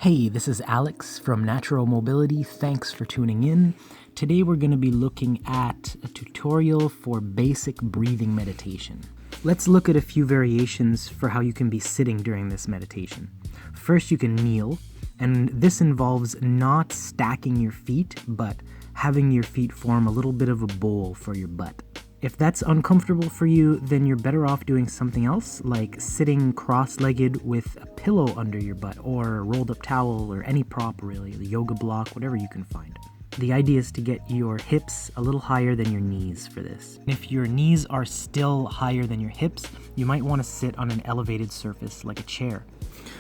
Hey, this is Alex from Natural Mobility. Thanks for tuning in. Today we're going to be looking at a tutorial for basic breathing meditation. Let's look at a few variations for how you can be sitting during this meditation. First, you can kneel, and this involves not stacking your feet, but having your feet form a little bit of a bowl for your butt. If that's uncomfortable for you, then you're better off doing something else, like sitting cross-legged with a pillow under your butt, or a rolled-up towel, or any prop really, the yoga block, whatever you can find. The idea is to get your hips a little higher than your knees for this. If your knees are still higher than your hips, you might want to sit on an elevated surface like a chair.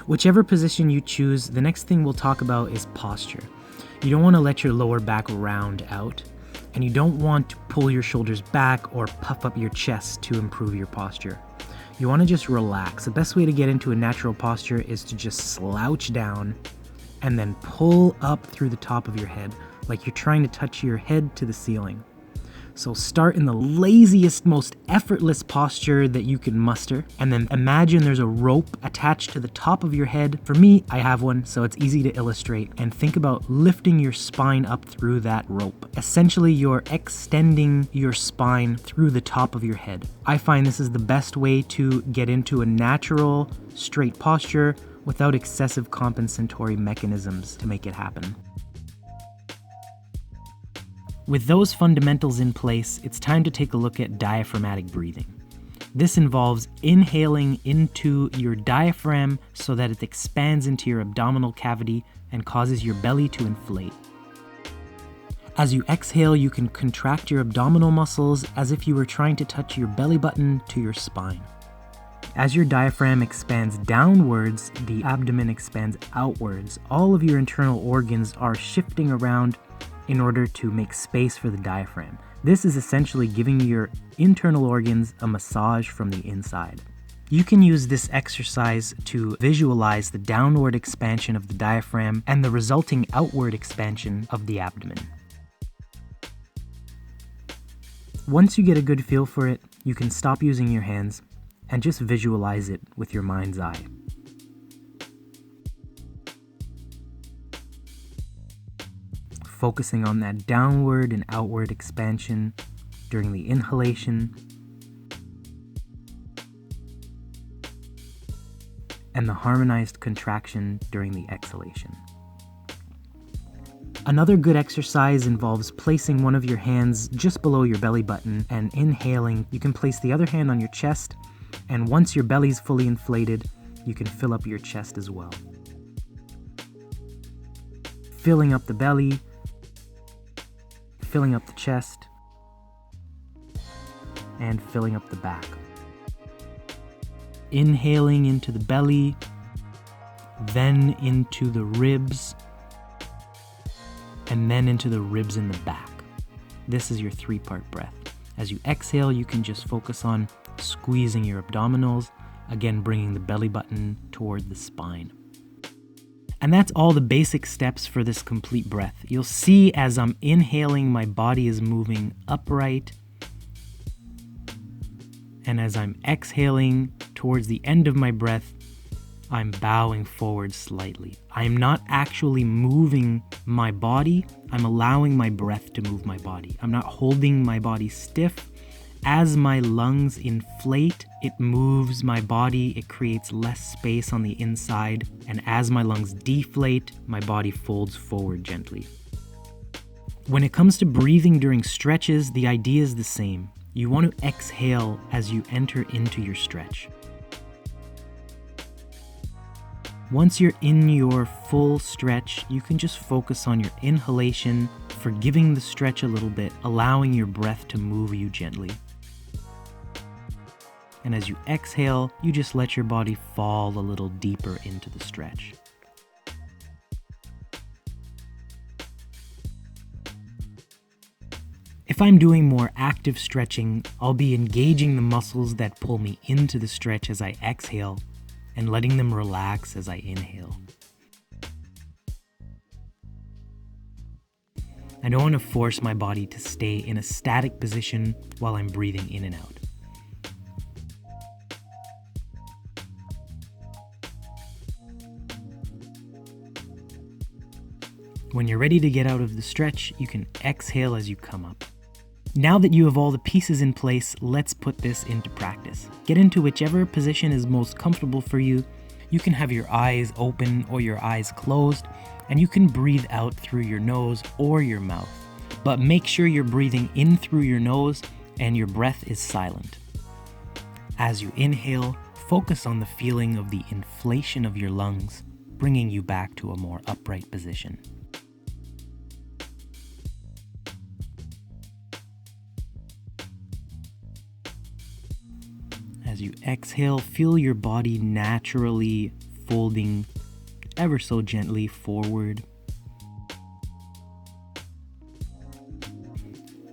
Whichever position you choose, the next thing we'll talk about is posture. You don't want to let your lower back round out, and you don't want to pull your shoulders back or puff up your chest to improve your posture. You want to just relax. The best way to get into a natural posture is to just slouch down and then pull up through the top of your head, like you're trying to touch your head to the ceiling. So start in the laziest, most effortless posture that you can muster, and then imagine there's a rope attached to the top of your head. For me, I have one, so it's easy to illustrate, and think about lifting your spine up through that rope. Essentially, you're extending your spine through the top of your head. I find this is the best way to get into a natural, straight posture without excessive compensatory mechanisms to make it happen. With those fundamentals in place, it's time to take a look at diaphragmatic breathing. This involves inhaling into your diaphragm so that it expands into your abdominal cavity and causes your belly to inflate. As you exhale, you can contract your abdominal muscles as if you were trying to touch your belly button to your spine. As your diaphragm expands downwards, the abdomen expands outwards. All of your internal organs are shifting around in order to make space for the diaphragm. This is essentially giving your internal organs a massage from the inside. You can use this exercise to visualize the downward expansion of the diaphragm and the resulting outward expansion of the abdomen. Once you get a good feel for it, you can stop using your hands and just visualize it with your mind's eye. Focusing on that downward and outward expansion during the inhalation and the harmonized contraction during the exhalation. Another good exercise involves placing one of your hands just below your belly button and inhaling. You can place the other hand on your chest, and once your belly's fully inflated, you can fill up your chest as well. Filling up the belly, filling up the chest, and filling up the back. Inhaling into the belly, then into the ribs, and then into the ribs in the back. This is your 3-part breath. As you exhale, you can just focus on squeezing your abdominals, again bringing the belly button toward the spine. And that's all the basic steps for this complete breath. You'll see as I'm inhaling, my body is moving upright. And as I'm exhaling towards the end of my breath, I'm bowing forward slightly. I'm not actually moving my body. I'm allowing my breath to move my body. I'm not holding my body stiff. As my lungs inflate, it moves my body, it creates less space on the inside, and as my lungs deflate, my body folds forward gently. When it comes to breathing during stretches, the idea is the same. You want to exhale as you enter into your stretch. Once you're in your full stretch, you can just focus on your inhalation, forgiving the stretch a little bit, allowing your breath to move you gently. And as you exhale, you just let your body fall a little deeper into the stretch. If I'm doing more active stretching, I'll be engaging the muscles that pull me into the stretch as I exhale and letting them relax as I inhale. I don't want to force my body to stay in a static position while I'm breathing in and out. When you're ready to get out of the stretch, you can exhale as you come up. Now that you have all the pieces in place, let's put this into practice. Get into whichever position is most comfortable for you. You can have your eyes open or your eyes closed, and you can breathe out through your nose or your mouth. But make sure you're breathing in through your nose and your breath is silent. As you inhale, focus on the feeling of the inflation of your lungs, bringing you back to a more upright position. As you exhale, feel your body naturally folding ever so gently forward.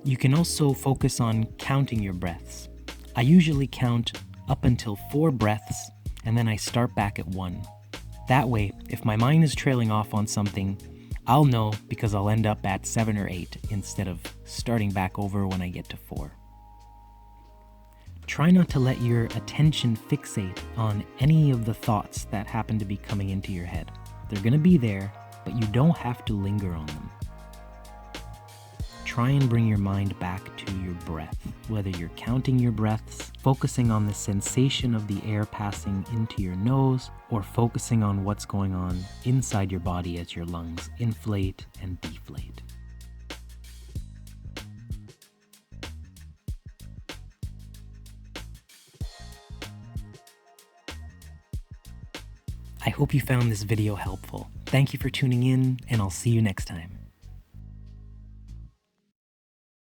You can also focus on counting your breaths. I usually count up until 4 breaths, and then I start back at 1. That way, if my mind is trailing off on something, I'll know because I'll end up at 7 or 8 instead of starting back over when I get to 4. Try not to let your attention fixate on any of the thoughts that happen to be coming into your head. They're going to be there, but you don't have to linger on them. Try and bring your mind back to your breath, whether you're counting your breaths, focusing on the sensation of the air passing into your nose, or focusing on what's going on inside your body as your lungs inflate and deflate. I hope you found this video helpful. Thank you for tuning in, and I'll see you next time.